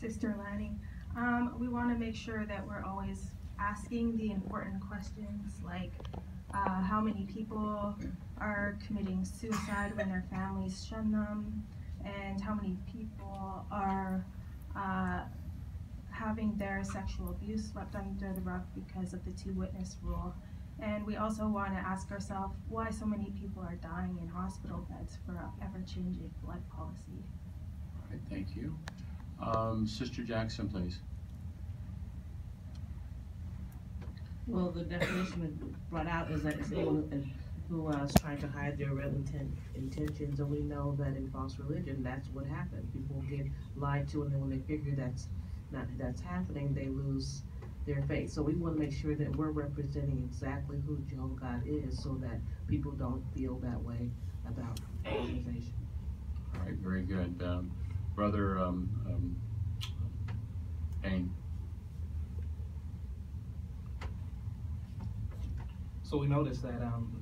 Sister Lanny. We want to make sure that we're always asking the important questions like how many people are committing suicide when their families shun them, and how many people are having their sexual abuse swept under the rug because of the two-witness rule. And we also want to ask ourselves why so many people are dying in hospital beds for an ever-changing blood policy. All right, thank you. Sister Jackson, please. Well, the definition brought out is that it's anyone who is trying to hide their real intentions, and we know that in false religion, that's what happens. People get lied to, and then when they figure that's happening, they lose their faith. So we want to make sure that we're representing exactly who Jehovah God is, so that people don't feel that way about the organization. All right, very good. Brother Payne. So we noticed that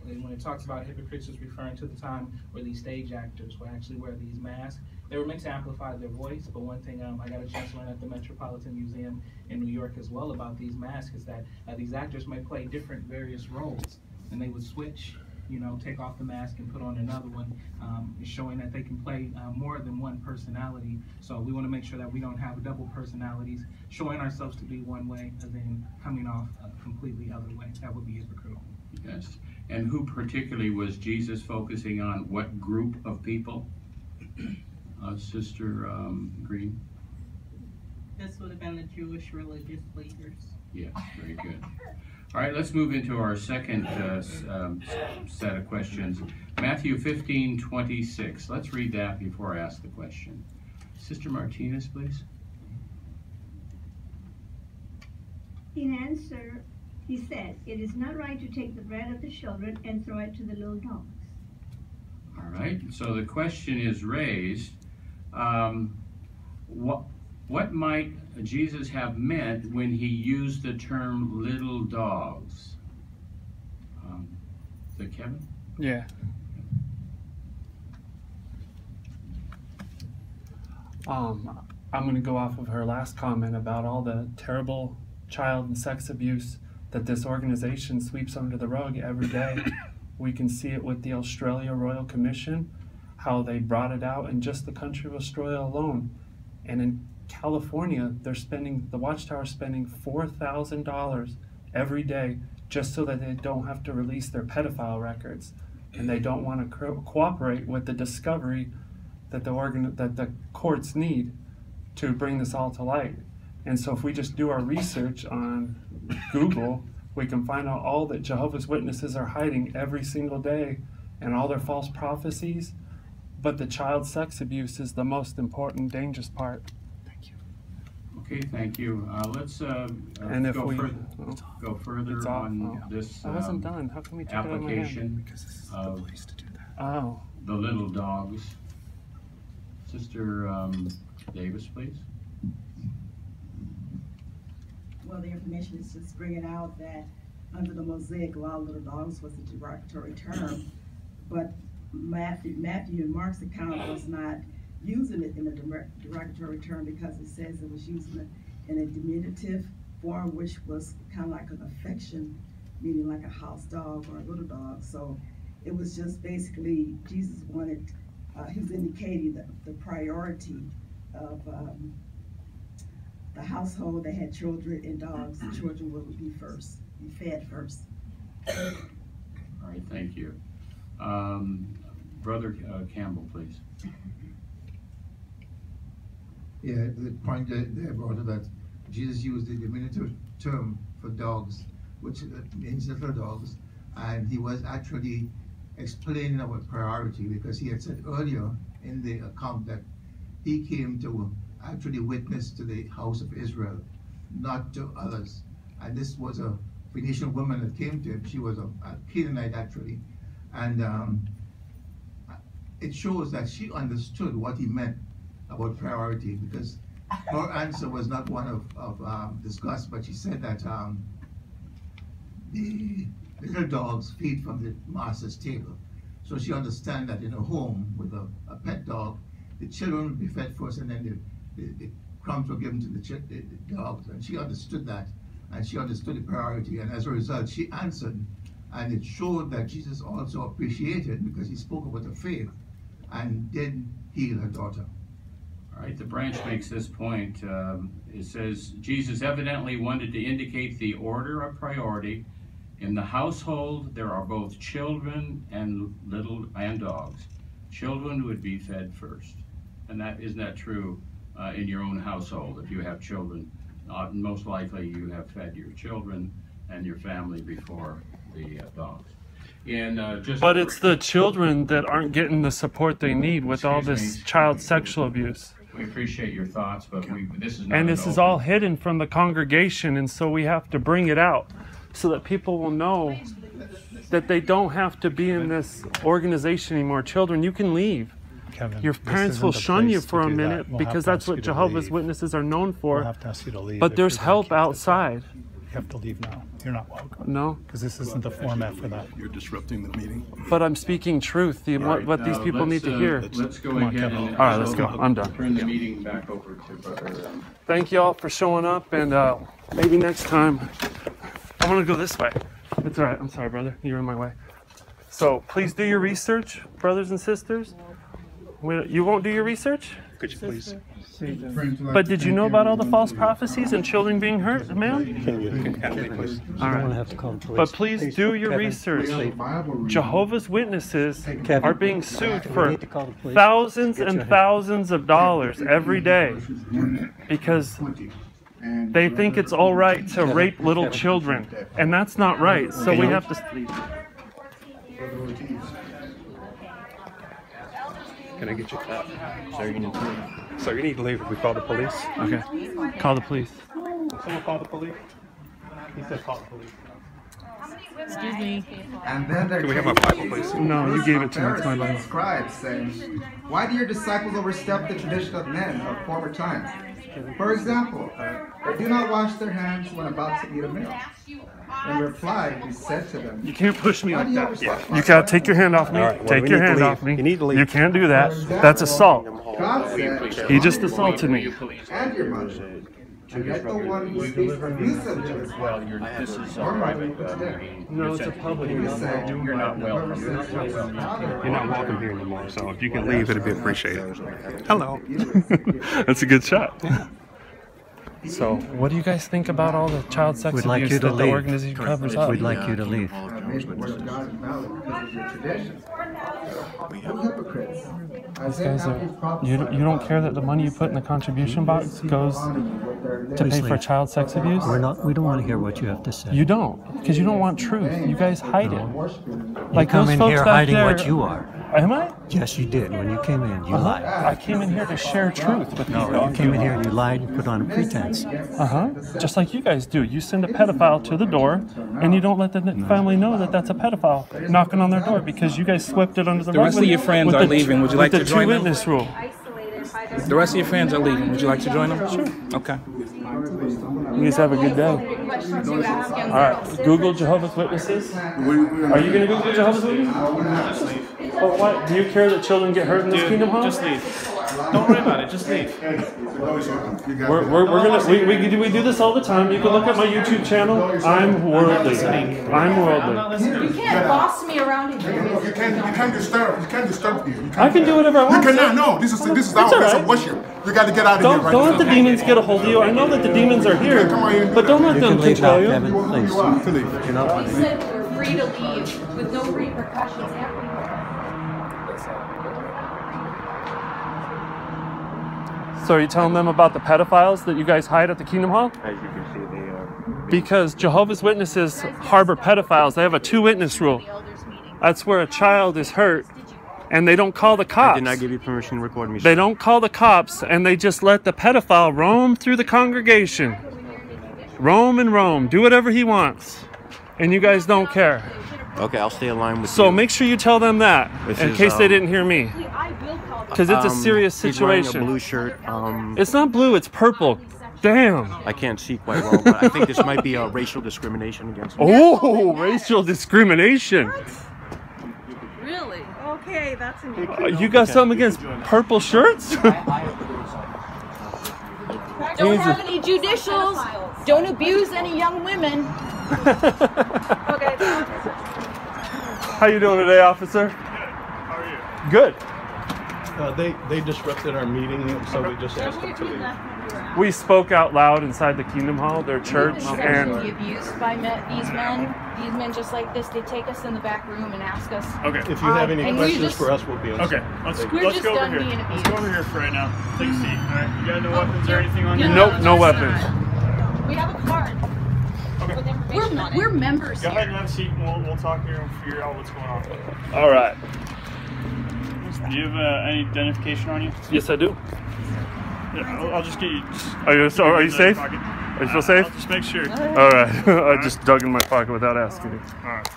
when it talks about hypocrites, it's referring to the time where these stage actors would actually wear these masks. They were meant to amplify their voice, but one thing I got a chance to learn at the Metropolitan Museum in New York as well about these masks is that these actors may play different various roles, and they would switch, you know, take off the mask and put on another one, showing that they can play more than one personality. So we want to make sure that we don't have double personalities, showing ourselves to be one way and then coming off a completely other way. That would be hypocritical. Yes. And who particularly was Jesus focusing on? What group of people? Sister Green? This would have been the Jewish religious leaders. Yes, very good. All right, let's move into our second set of questions. Matthew 15:26. Let's read that before I ask the question. Sister Martinez, please. In answer, he said, "It is not right to take the bread of the children and throw it to the little dogs." All right, so the question is raised. What might Jesus have meant when he used the term little dogs? Is that Kevin? Yeah. I'm going to go off of her last comment about all the terrible child and sex abuse that this organization sweeps under the rug every day. We can see it with the Australia Royal Commission, how they brought it out in just the country of Australia alone. And in California, the Watchtower's spending $4,000 every day just so that they don't have to release their pedophile records. And they don't want to cooperate with the discovery that the courts need to bring this all to light. And so if we just do our research on Google, we can find out all that Jehovah's Witnesses are hiding every single day and all their false prophecies. But the child sex abuse is the most important, dangerous part. Thank you. Okay, thank you. Let's go further on this I wasn't done. How can we take application because this is the place to do that. of the little dogs. Sister Davis, please. Well, the information is just bringing out that under the Mosaic law, little dogs was a derogatory term, but Matthew and Mark's account was not using it in a derogatory term because it says it was using it in a diminutive form, which was kind of like an affection, meaning like a house dog or a little dog. So it was just basically Jesus wanted, he was indicating the priority of the household that had children and dogs. The children would be first, be fed first. All right, thank you. Brother Campbell, please. Yeah, the point that they brought up that Jesus used the diminutive term for dogs, which means little dogs, and he was actually explaining our priority because he had said earlier in the account that he came to actually witness to the house of Israel, not to others. And this was a Phoenician woman that came to him. She was a Canaanite actually, and it shows that she understood what he meant about priority, because her answer was not one of disgust, but she said that the little dogs feed from the master's table. So she understands that in a home with a pet dog, the children will be fed first, and then crumbs were given to the dogs, and she understood that, and she understood the priority, and as a result, she answered, and it showed that Jesus also appreciated, because he spoke about the faith, and did heal her daughter. All right, the branch makes this point. It says, Jesus evidently wanted to indicate the order of priority. In the household, there are both children and dogs. Children would be fed first. And isn't that true in your own household? If you have children, most likely you have fed your children and your family before the dogs. But it's the children that aren't getting the support they need with all this child sexual abuse. We appreciate your thoughts, but this is not. And this is all hidden from the congregation, and so we have to bring it out so that people will know that they don't have to be in this organization anymore. Children, you can leave. Kevin, your parents will shun you for a minute because that's what Jehovah's Witnesses are known for. We'll have to ask you to leave. But there's help outside. You have to leave now. You're not welcome. No? Because this isn't the format for that. You're disrupting the meeting. But I'm speaking truth, what these people need to hear. Let's go ahead and... All right, let's go. I'm done. Turn the meeting back over to Brother... Thank you all for showing up, and maybe next time... I want to go this way. It's all right. I'm sorry, brother. You're in my way. So please do your research, brothers and sisters. You won't do your research? Could you please? But did you know about all the false prophecies and children being hurt, ma'am? All right. But please do your research. Jehovah's Witnesses are being sued for thousands and thousands of dollars every day because they think it's all right to rape little children, and that's not right. So we have to... Can I get your cup? So you need to leave if we call the police? Okay. Call the police. Someone call the police? He said call the police. Excuse me. And then there Can we have my Bible, please? No, you gave it to me. It's my Bible. Scribes saying, why do your disciples overstep the tradition of men of former times? For example, they do not wash their hands when about to eat a meal. In reply, he said to them, you can't push me like that. You gotta take your hand off me. Right, well, take your hand off me. You need to leave. You can't do that. That's assault. God said, He just assaulted me. and your mother. And yet the one who speaks abusively is well, this is a private meeting. No, it's a public meeting. You're not welcome. You're not welcome here anymore, so if you can leave, it'd be appreciated. Hello. That's a good shot. So, what do you guys think about all the child sex abuse that the organization covers up? We'd like you to leave. These guys are, you don't care that the money you put in the contribution box goes to pay for child sex abuse? We don't want to hear what you have to say. You don't, because you don't want truth. You guys hide it. You come in here hiding what you are. Am I? Yes, you did. When you came in, you lied. I came in here to share truth with people. No, you came in here and you lied and put on a pretense. Just like you guys do. You send a pedophile to the door, and you don't let the family know that that's a pedophile knocking on their door because you guys swept it under the rug. The rest of your friends are leaving. Would you like to join them? With the 2-witness rule. The rest of your friends are leaving. Would you like to join them? Sure. Okay. You guys have a good day. All right. Google Jehovah's Witnesses. Are you going to Google Jehovah's Witnesses? But what? Do you care that children get hurt in this kingdom hall? Just leave. Don't worry about it. Just leave. We do this all the time. You can look at my YouTube channel. I'm worldly. I'm worldly. You can't boss me around here. You can't disturb. You can't disturb here. I can do whatever I want. You cannot. No, this is our place of worship. You got to get out of here. Don't let the demons get a hold of you. I know that the demons are here, but don't let them control you. Kevin, please. You're not You said we're free to leave with no repercussions happening. So are you telling them about the pedophiles that you guys hide at the Kingdom Hall? As you can see, they are. Because Jehovah's Witnesses harbor pedophiles. They have a 2-witness rule. That's where a child is hurt, and they don't call the cops. I did not give you permission to record me. They don't call the cops, and they just let the pedophile roam through the congregation. Roam and roam. Do whatever he wants. And you guys don't care. Okay, I'll stay in line with you. So make sure you tell them that, in case they didn't hear me. Because it's a serious situation. He's wearing a blue shirt. It's not blue, it's purple. Damn. I can't see quite well, but I think this might be a racial discrimination against me. Oh, racial discrimination. Really? Okay, that's an You got something against purple shirts? Don't have any judicials. Don't abuse any young women. Okay. How you doing today, officer? How are you? Good. They disrupted our meeting, so we just asked them to leave. We spoke out loud inside the Kingdom Hall, their church, and Be abused by these men. These men just like this. They take us in the back room and ask us. Okay. If you have any questions for us, we'll be on. Okay. Let's go over here. Let's go over here for right now. Take a seat. All right. You got no weapons or anything on you? Nope, no weapons. We have a card. Okay. We're members Go here. ahead and have a seat, and we'll talk here and figure out what's going on. All right. Do you have any identification on you? Yes, I do. Yeah, I'll just get you. Are you safe? Are you feel safe? I'll just make sure. All right. I just dug in my pocket without asking you. All right.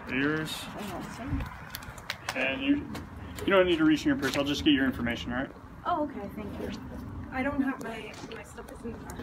So yours. And you don't need to reach in your purse. I'll just get your information, all right? Oh, okay. Thank you. I don't have my stuff is in the car.